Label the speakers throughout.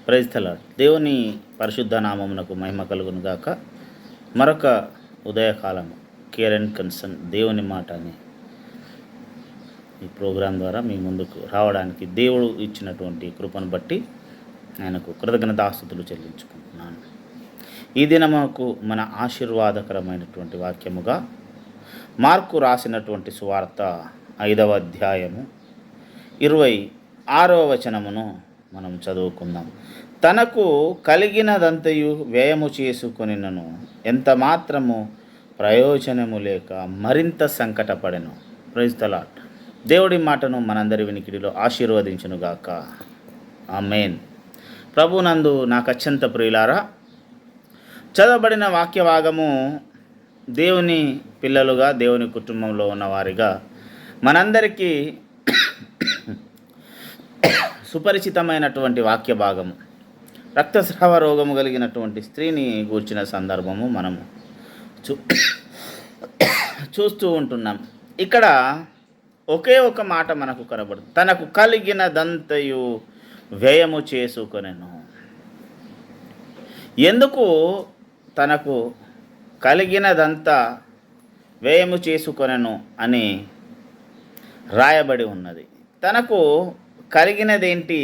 Speaker 1: Praise the lord. దేవుని పరిశుద్ధ నామమునకు మహిమ కలుగును గాక. మరొక ఉదయకాలం కేర్ అండ్ కన్సర్న్ దేవుని మాట అని ఈ ప్రోగ్రాం ద్వారా మీ ముందుకు రావడానికి దేవుడు ఇచ్చినటువంటి కృపను బట్టి ఆయనకు కృతజ్ఞతాస్తుతులు చెల్లించుకుంటున్నాను. ఈ దినముకు మన ఆశీర్వాదకరమైనటువంటి వాక్యముగా మార్కు రాసినటువంటి సువార్త 5వ అధ్యాయము 26వ వచనమును మనం చదువుకుందాం. తనకు కలిగినదంతయు వ్యయము చేసుకొనినను ఎంత మాత్రము ప్రయోజనము లేక మరింత సంకటపడెను. Praise the lord. దేవుడి మాటను మనందరి వినికిడిలో ఆశీర్వదించునుగాక. ఆమేన్. ప్రభునందు నాకు అత్యంత ప్రియులారా, చదవబడిన వాక్య భాగము దేవుని పిల్లలుగా, దేవుని కుటుంబంలో ఉన్నవారిగా మనందరికీ సుపరిచితమైనటువంటి వాక్య భాగము. రక్తస్రావ రోగము కలిగినటువంటి స్త్రీని గూర్చిన సందర్భము మనము చూస్తూ ఉంటున్నాం. ఇక్కడ ఒకే ఒక మాట మనకు కనబడుతుంది. తనకు కలిగినదంతయు వ్యయము చేసుకొనెను. ఎందుకు తనకు కలిగినదంతా వ్యయము చేసుకొనెను అని రాయబడి ఉన్నది. తనకు కలిగినదేంటి,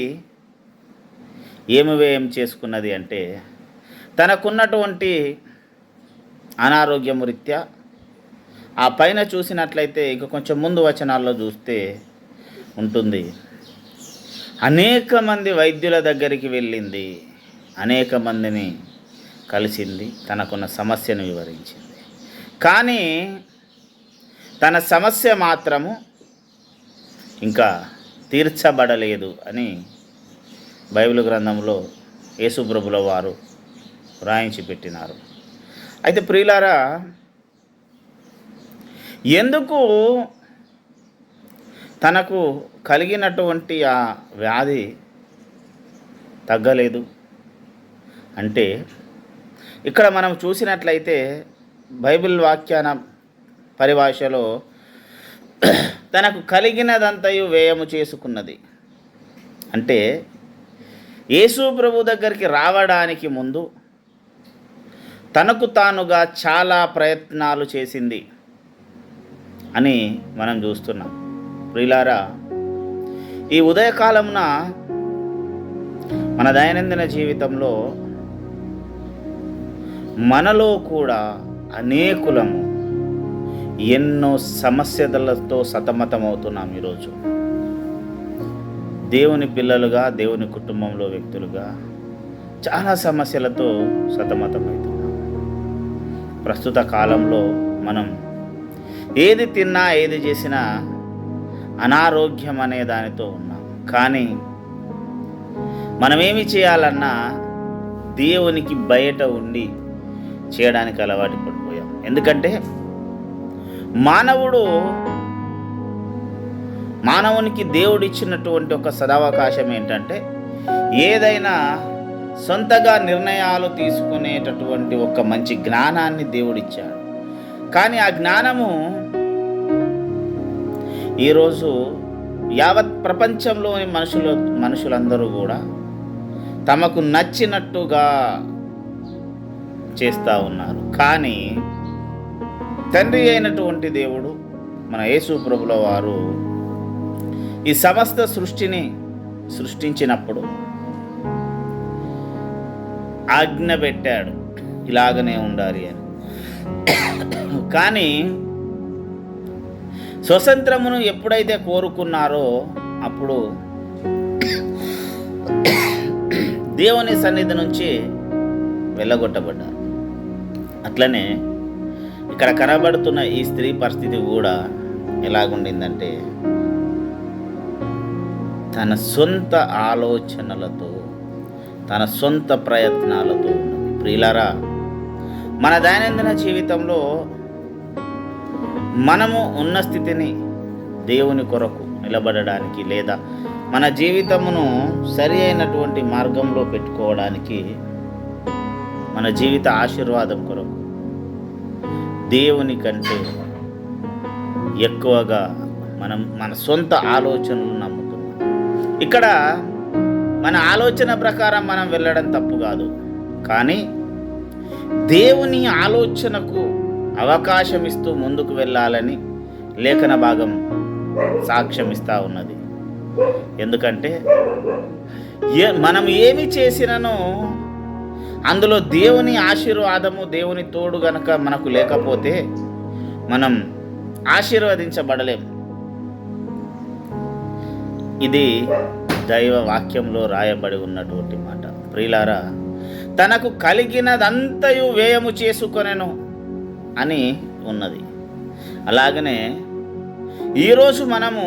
Speaker 1: ఏమి వ్యయం చేసుకున్నది అంటే, తనకున్నటువంటి అనారోగ్యము రీత్యా, ఆ పైన చూసినట్లయితే ఇంక కొంచెం ముందు వచనాల్లో చూస్తే ఉంటుంది, అనేక మంది వైద్యుల దగ్గరికి వెళ్ళింది, అనేక మందిని కలిసింది, తనకున్న సమస్యను వివరించింది. కానీ తన సమస్య మాత్రము ఇంకా తీర్చబడలేదు అని బైబిల్ గ్రంథంలో యేసుప్రభుల వారు వ్రాయించి పెట్టినారు. అయితే ప్రియులారా, ఎందుకు తనకు కలిగినటువంటి ఆ వ్యాధి తగ్గలేదు అంటే, ఇక్కడ మనం చూసినట్లయితే బైబిల్ వ్యాఖ్యాన పరిభాషలో తనకు కలిగినదంతయు వ్యయము చేసుకున్నది అంటే, యేసు ప్రభు దగ్గరికి రావడానికి ముందు తనకు తానుగా చాలా ప్రయత్నాలు చేసింది అని మనం చూస్తున్నాం. ప్రియులారా, ఈ ఉదయకాలమున మన దైనందిన జీవితంలో మనలో కూడా అనేకులము ఎన్నో సమస్యలతో సతమతమవుతున్నాం. ఈరోజు దేవుని పిల్లలుగా, దేవుని కుటుంబంలో వ్యక్తులుగా చాలా సమస్యలతో సతమతమవుతున్నాం. ప్రస్తుత కాలంలో మనం ఏది తిన్నా, ఏది చేసినా అనారోగ్యం అనే దానితో ఉన్నాం. కానీ మనమేమి చేయాలన్నా దేవునికి బయట ఉండి చేయడానికి అలవాటు పడిపోయాం. ఎందుకంటే మానవునికి దేవుడిచ్చినటువంటి ఒక సదావకాశం ఏంటంటే, ఏదైనా సొంతగా నిర్ణయాలు తీసుకునేటటువంటి ఒక మంచి జ్ఞానాన్ని దేవుడిచ్చాడు. కానీ ఆ జ్ఞానము ఈరోజు యావత్ ప్రపంచంలోని మనుషులందరూ కూడా తమకు నచ్చినట్టుగా చేస్తూ ఉన్నారు. కానీ తండ్రి అయినటువంటి దేవుడు, మన యేసు ప్రభుల వారు ఈ సమస్త సృష్టిని సృష్టించినప్పుడు ఆజ్ఞ పెట్టాడు, ఇలాగనే ఉండాలి అని. కానీ స్వతంత్రమును ఎప్పుడైతే కోరుకున్నారో అప్పుడు దేవుని సన్నిధి నుంచి వెళ్ళగొట్టబడ్డారు. అట్లనే ఇక్కడ కనబడుతున్న ఈ స్త్రీ పరిస్థితి కూడా ఎలాగుండిందంటే, తన సొంత ఆలోచనలతో, తన సొంత ప్రయత్నాలతో ఉన్నది. ప్రియులారా, మన దైనందిన జీవితంలో మనము ఉన్న స్థితిని దేవుని కొరకు నిలబడడానికి, లేదా మన జీవితమును సరి అయినటువంటి మార్గంలో పెట్టుకోవడానికి, మన జీవిత ఆశీర్వాదం కొరకు దేవుని కంటే ఎక్కువగా మనం మన సొంత ఆలోచనలు నమ్ముతున్నాం. ఇక్కడ మన ఆలోచన ప్రకారం మనం వెళ్ళడం తప్పు కాదు, కానీ దేవుని ఆలోచనకు అవకాశం ఇస్తూ ముందుకు వెళ్ళాలని లేఖన భాగం సాక్ష్యం ఇస్తూ ఉన్నది. ఎందుకంటే మనం ఏమి చేసిననో అందులో దేవుని ఆశీర్వాదము, దేవుని తోడు గనక మనకు లేకపోతే మనం ఆశీర్వదించబడలేం. ఇది దైవ వాక్యంలో రాయబడి ఉన్నటువంటి మాట. ప్రియులారా, తనకు కలిగినదంతయు వ్యయము చేసుకొనెను అని ఉన్నది. అలాగనే ఈరోజు మనము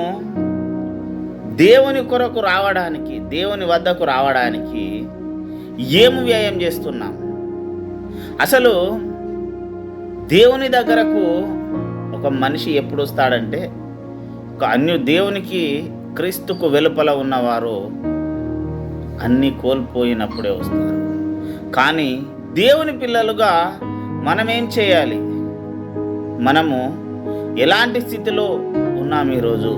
Speaker 1: దేవుని కొరకు రావడానికి, దేవుని వద్దకు రావడానికి ఏమి వ్యయం చేస్తున్నాం? అసలు దేవుని దగ్గరకు ఒక మనిషి ఎప్పుడు వస్తాడంటే, ఒక దేవునికి క్రీస్తుకు వెలుపల ఉన్నవారు అన్నీ కోల్పోయినప్పుడే వస్తారు. కానీ దేవుని పిల్లలుగా మనమేం చేయాలి? మనము ఎలాంటి స్థితిలో ఉన్నాం ఈరోజు?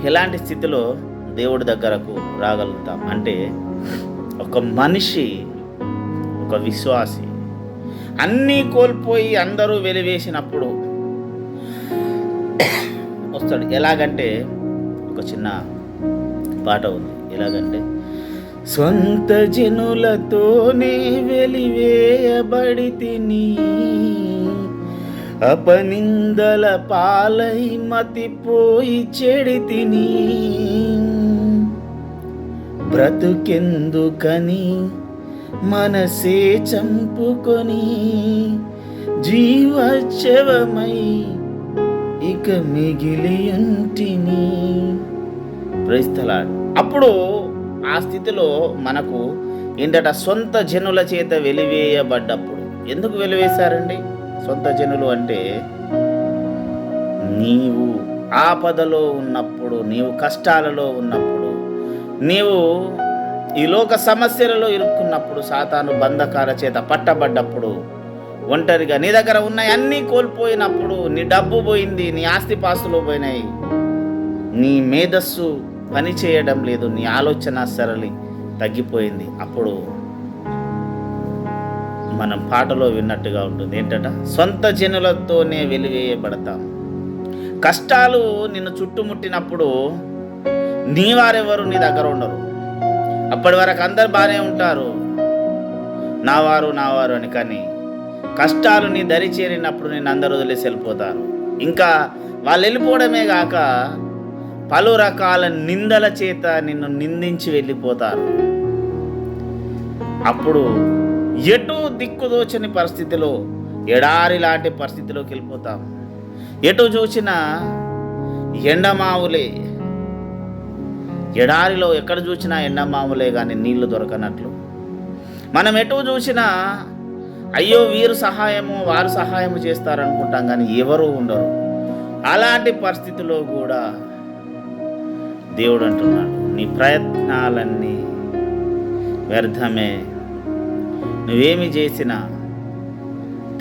Speaker 1: ఎలాంటి స్థితిలో దేవుడి దగ్గరకు రాగలుగుతాం అంటే, ఒక మనిషి, ఒక విశ్వాసి అన్నీ కోల్పోయి అందరూ వెలివేసినప్పుడు వస్తాడు. ఎలాగంటే ఒక చిన్న పాట ఉంది. ఎలాగంటే, సొంత జనులతోనే వెలివేయబడి తిని, అపనిందల పాలై మతిపోయి చెడి తిని, బ్రతుకెందుకని మనసే చంపుకొని జీవోత్సవమై ఇక మిగిలి ఉంటిని. Praise the Lord. అప్పుడు ఆ స్థితిలో మనకు ఏంటట, సొంత జనుల చేత వెలివేయబడ్డప్పుడు. ఎందుకు వెలివేశారండి సొంత జనులు అంటే? నీవు ఆపదలో ఉన్నప్పుడు, నీవు కష్టాలలో ఉన్నప్పుడు, నీవు ఈ లోక సమస్యలలో ఇరుక్కున్నప్పుడు, సాతాను బంధకాల చేత పట్టబడ్డప్పుడు, ఒంటరిగా నీ దగ్గర ఉన్నాయి అన్నీ కోల్పోయినప్పుడు, నీ డబ్బు పోయింది, నీ ఆస్తిపాస్తులు పోయినాయి, నీ మేధస్సు పని చేయడం లేదు, నీ ఆలోచన సరళి తగ్గిపోయింది. అప్పుడు మనం పాటలో విన్నట్టుగా ఉంటుంది. ఏంటట, సొంత జనులతోనే వెలివేయబడతాం. కష్టాలు నిన్ను చుట్టుముట్టినప్పుడు నీ వారెవరు నీ దగ్గర ఉండరు. అప్పటి వరకు అందరు బాగానే ఉంటారు, నావారు నావారు అని. కానీ కష్టాలు నీ దరి చేరినప్పుడు నేను అందరూ వదిలేసి వెళ్ళిపోతారు. ఇంకా వాళ్ళు వెళ్ళిపోవడమే కాక పలు రకాల నిందల చేత నిన్ను నిందించి వెళ్ళిపోతారు. అప్పుడు ఎటు దిక్కుదోచని పరిస్థితిలో, ఎడారి లాంటి పరిస్థితిలోకి వెళ్ళిపోతాం. ఎటు చూసినా ఎండమావులే. ఎడారిలో ఎక్కడ చూసినా ఎండమావులే కానీ నీళ్లు దొరకనట్లు. మనం ఎటు చూసినా అయ్యో వీరు సహాయము, వారు సహాయము చేస్తారనుకుంటాం, కానీ ఎవరు ఉండరు. అలాంటి పరిస్థితిలో కూడా దేవుడు అంటున్నాడు, నీ ప్రయత్నాలన్నీ వ్యర్థమే, నువ్వేమి చేసినా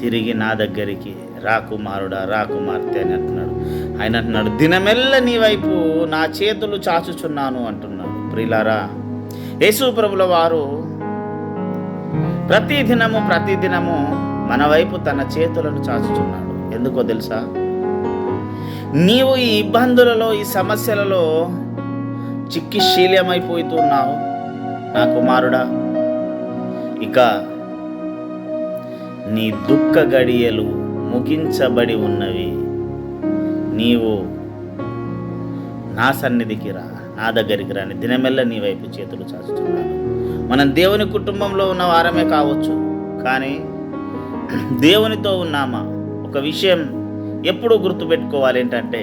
Speaker 1: తిరిగి నా దగ్గరికి రాకుమారుడా, రాకుమార్తె అని అంటున్నాడు. ఆయన అంటున్నాడు, దినమెల్ల నీ వైపు నా చేతులు చాచుచున్నాను అంటున్నాడు. ప్రియులారా, యేసు ప్రభుల వారు ప్రతిదినము మన వైపు తన చేతులను చాచుచున్నాడు. ఎందుకో తెలుసా? నీవు ఈ ఇబ్బందులలో, ఈ సమస్యలలో చిక్కి శీల్యమైపోతున్నావు నా కుమారుడా. ఇక నీ దుఃఖ గడియలు ముగించబడి ఉన్నవి. నీవు నా సన్నిధికి రా, నా దగ్గరికి రాని దినమెల్ల నీ వైపు చేతులు చాచుతున్నాను. మనం దేవుని కుటుంబంలో ఉన్న వారమే కావచ్చు, కానీ దేవునితో ఉన్నామా? ఒక విషయం ఎప్పుడూ గుర్తుపెట్టుకోవాలి. ఏంటంటే,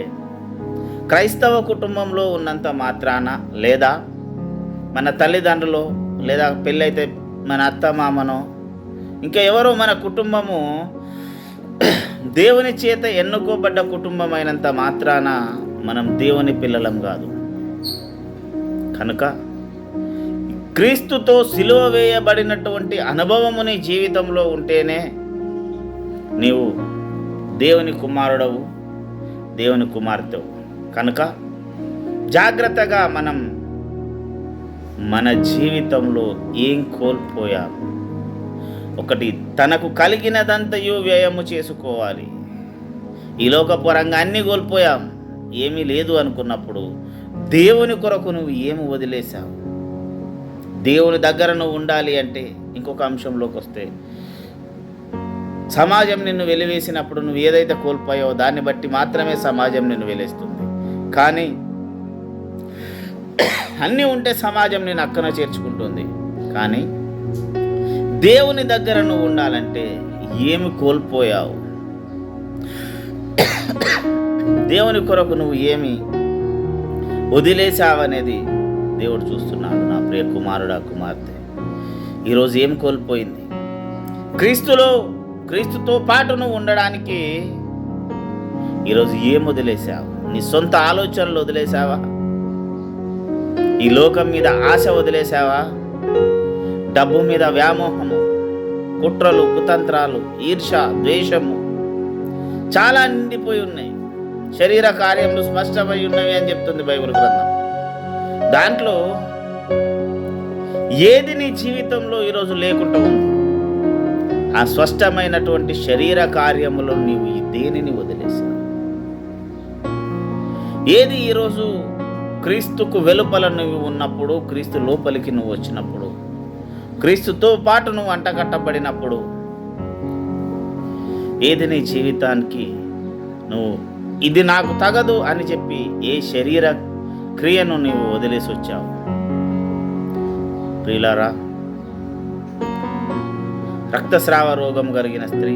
Speaker 1: క్రైస్తవ కుటుంబంలో ఉన్నంత మాత్రాన, లేదా మన తల్లిదండ్రులు, లేదా పెళ్ళైతే మన అత్త మామనో, ఇంకా ఎవరో మన కుటుంబము దేవుని చేత ఎన్నుకోబడ్డ కుటుంబం అయినంత మాత్రాన మనం దేవుని పిల్లలం కాదు. కనుక క్రీస్తుతో సిలువ వేయబడినటువంటి అనుభవము నీ జీవితంలో ఉంటేనే నీవు దేవుని కుమారుడవు, దేవుని కుమార్తెవు. కనుక జాగ్రత్తగా మనం మన జీవితంలో ఏం కోల్పోయాం? ఒకటి, తనకు కలిగినదంతయు వ్యయము చేసుకోవాలి. ఈ లోకపరంగా అన్నీ కోల్పోయాం, ఏమీ లేదు అనుకున్నప్పుడు దేవుని కొరకు నువ్వు ఏమి వదిలేశావు? దేవుని దగ్గర నువ్వు ఉండాలి అంటే ఇంకొక అంశంలోకి వస్తే, సమాజం నిన్ను వెలివేసినప్పుడు నువ్వు ఏదైతే కోల్పోయావో దాన్ని బట్టి మాత్రమే సమాజం నిన్ను వెలిస్తుంది. కానీ అన్నీ ఉంటే సమాజం నేను అక్కన చేర్చుకుంటుంది. కానీ దేవుని దగ్గర నువ్వు ఉండాలంటే ఏమి కోల్పోయావు? దేవుని కొరకు నువ్వు ఏమి వదిలేసావనేది దేవుడు చూస్తున్నాడు. నా ప్రియ కుమారుడా, కుమార్తె, ఈరోజు ఏం కోల్పోయింది? క్రీస్తుతో పాటు నువ్వు ఉండడానికి ఈరోజు ఏం వదిలేసావు? నీ సొంత ఆలోచనలు వదిలేసావా? ఈ లోకం మీద ఆశ వదిలేసావా? డబ్బు మీద వ్యామోహము, కుట్రలు, కుతంత్రాలు, ఈర్ష, ద్వేషము చాలా నిండిపోయి ఉన్నాయి. శరీర కార్యములు స్పష్టమై ఉన్నవి అని చెప్తుంది బైబిల్ గ్రంథం. దాంట్లో ఏది నీ జీవితంలో ఈరోజు లేకుండా ఉంది? ఆ స్పష్టమైనటువంటి శరీర కార్యములు నీవు దేనిని వదిలేసావు? ఏది ఈరోజు క్రీస్తుకు వెలుపల నువ్వు ఉన్నప్పుడు, క్రీస్తు లోపలికి నువ్వు వచ్చినప్పుడు, క్రీస్తుతో పాటు నువ్వు అంటకట్టబడినప్పుడు, ఏది నీ జీవితానికి నువ్వు ఇది నాకు తగదు అని చెప్పి ఏ శరీర క్రియను నీవు వదిలేసి వచ్చావు? ప్రియులారా, రక్తస్రావ రోగం కలిగిన స్త్రీ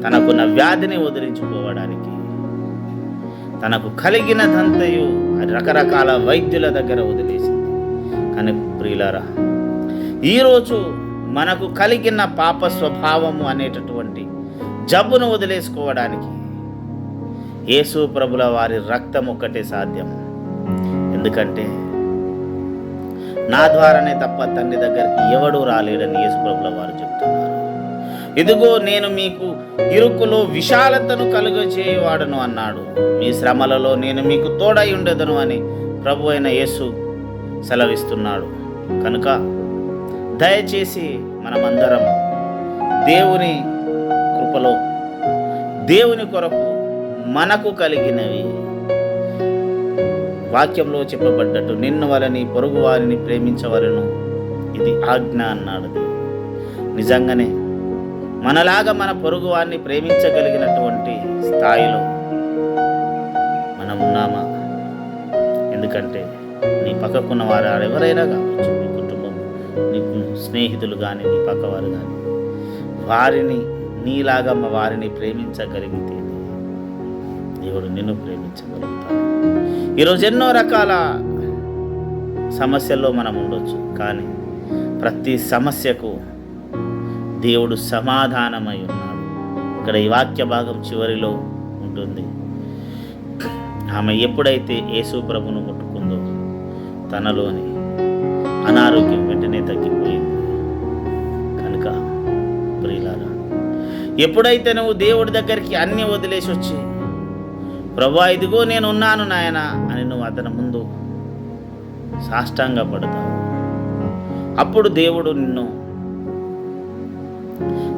Speaker 1: తనకున్న వ్యాధిని వదిలించుకోవడానికి తనకు కలిగినదంతయు రకరకాల వైద్యుల దగ్గర వదిలేసింది. కానీ ప్రియులారా, ఈరోజు మనకు కలిగిన పాప స్వభావము అనేటటువంటి జబ్బును వదిలేసుకోవడానికి యేసు ప్రభుల వారి రక్తం ఒక్కటే సాధ్యం. ఎందుకంటే నా ద్వారానే తప్ప తండ్రి దగ్గరికి ఎవడూ రాలేడని యేసు ప్రభుల వారు చెప్తున్నారు. ఇదిగో నేను మీకు ఇరుకులో విశాలతను కలుగజేయవాడను అన్నాడు. మీ శ్రమలలో నేను మీకు తోడై ఉండేదను అని ప్రభు అయిన యేసు సెలవిస్తున్నాడు. కనుక దయచేసి మనమందరం దేవుని కృపలో దేవుని కొరకు మనకు కలిగినవి వాక్యంలో చెప్పబడ్డట్టు నిన్ను వలని పొరుగు వారిని ప్రేమించవలను, ఇది ఆజ్ఞ అన్నాడు దేవుడు. నిజంగానే మనలాగా మన పొరుగు వారిని ప్రేమించగలిగినటువంటి స్థాయిలో మనం ఉన్నామా? ఎందుకంటే నీ పక్కకున్న వారు ఎవరైనా కావచ్చు, నీ కుటుంబం, నీ స్నేహితులు కానీ, నీ పక్కవారు కానీ, వారిని నీలాగా వారిని ప్రేమించగలిగితే దేవుడు నిన్ను ప్రేమించగలుగుతాడు. ఈరోజు ఎన్నో రకాల సమస్యల్లో మనం ఉండొచ్చు, కానీ ప్రతి సమస్యకు దేవుడు సమాధానమై ఉన్నాడు. ఇక్కడ ఈ వాక్య భాగం చివరిలో ఉంటుంది. ఆమె ఎప్పుడైతే యేసు ప్రభును ముట్టుకుందో తనలోని అనారోగ్యం వెంటనే తగ్గిపోయింది. కనుక ప్రియులారా, ఎప్పుడైతే నువ్వు దేవుడి దగ్గరికి అన్నీ వదిలేసి వచ్చి, ప్రభువా ఇదిగో నేను ఉన్నాను నాయన అని నువ్వు అతని ముందు సాష్టాంగపడతావు, అప్పుడు దేవుడు నిన్ను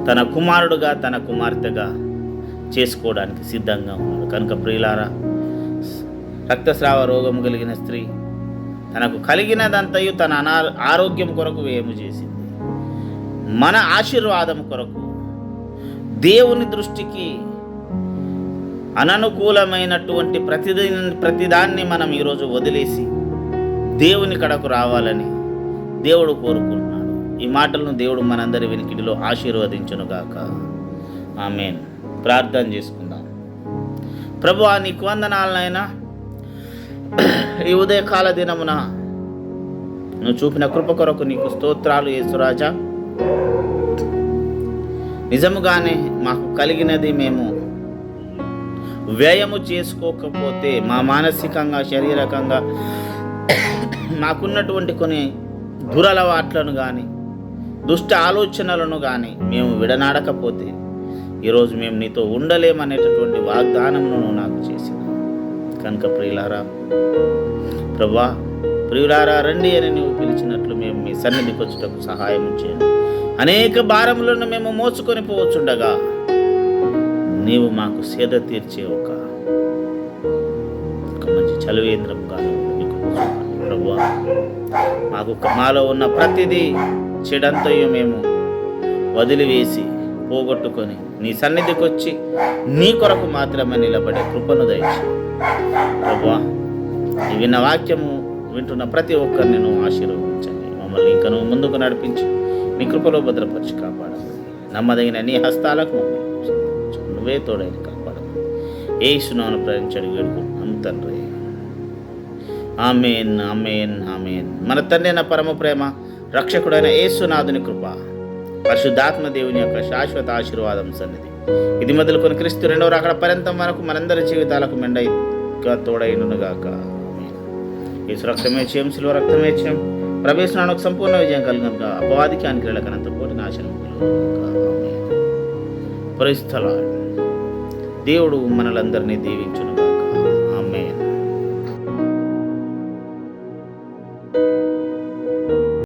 Speaker 1: తన కుమారుడుగా, తన కుమార్తెగా చేసుకోవడానికి సిద్ధంగా ఉన్నాడు. కనుక ప్రియులారా, రక్తస్రావ రోగం కలిగిన స్త్రీ తనకు కలిగినదంతయు తన ఆరోగ్యం కొరకు వ్యయము చేసింది. మన ఆశీర్వాదం కొరకు, దేవుని దృష్టికి అననుకూలమైనటువంటి ప్రతిదాన్ని మనం ఈరోజు వదిలేసి దేవుని కడకు రావాలని దేవుడు కోరుకుంటున్నాడు. ఈ మాటలను దేవుడు మనందరి వినికిడిలో ఆశీర్వదించునుగాక. ఆమేన్. ప్రార్థన చేసుకుందాం. ప్రభువా, నీకు వందనాలనైనా ఈ ఉదయకాల దినమున నువ్వు చూపిన కృప కొరకు నీకు స్తోత్రాలు యేసురాజా. నిజముగానే మాకు కలిగినది మేము వ్యయము చేసుకోకపోతే, మా మానసికంగా, శారీరకంగా మాకున్నటువంటి కొన్ని దురలవాట్లను కానీ, దుష్ట ఆలోచనలను కానీ మేము విడనాడకపోతే ఈరోజు మేము నీతో ఉండలేమనేటటువంటి వాగ్దానమును నాకు చేసిన. కనుక ప్రియులారా, ప్రభువా ప్రియులారా రండి అని నువ్వు పిలిచినట్లు మేము మీ సన్నిధికి వచ్చుటకు సహాయం చేయండి. అనేక భారములను మేము మోసుకొని పోవచ్చుండగా నీవు మాకు సేద తీర్చే ఒక మంచి చలువేంద్రంగా నీకు ప్రభువా, మాలో ఉన్న ప్రతిదీ చెడంతయు మేము వదిలివేసి పోగొట్టుకొని నీ సన్నిధికి వచ్చి నీ కొరకు మాత్రమే నిలబడే కృపను దయచి ప్రభువా, నీ విన్న వాక్యము వింటున్న ప్రతి ఒక్కరిని నువ్వు ఆశీర్వదించండి. మమ్మల్ని ఇంకా నువ్వు ముందుకు నడిపించి నీ కృపలో భద్రపరిచి కాపాడమని నమ్మదగిన నీ హస్తాలకు మమ్మల్ని నువ్వే తోడైన కాపాడమని యేసునామమున ప్రార్థించి వేడుకుంటున్నాము తండ్రి. ఆమేన్, ఆమేన్, ఆమేన్. మన తండ్రి అయిన పరమ ప్రేమ, రక్షకుడైన యేసునాథుని కృప, పరిశుద్ధాత్మ దేవుని యొక్క శాశ్వత ఆశీర్వాదం సన్నిధి ఇది మొదలుకొని క్రీస్తు రెండవ రాకడ పర్యంతం వరకు మనందరి జీవితాలకు మెండైగా తోడైనగాక. యేసు రక్తమే చేయం, శిలువ రక్తమే చేయం, ప్రవేశనానికి సంపూర్ణ విజయం కలిగినక అపవాదికి అనిక్రియలకనంత కోటి నాశనం కలుగుగాక. Praise the lord. దేవుడు మనలందరినీ దీవించును.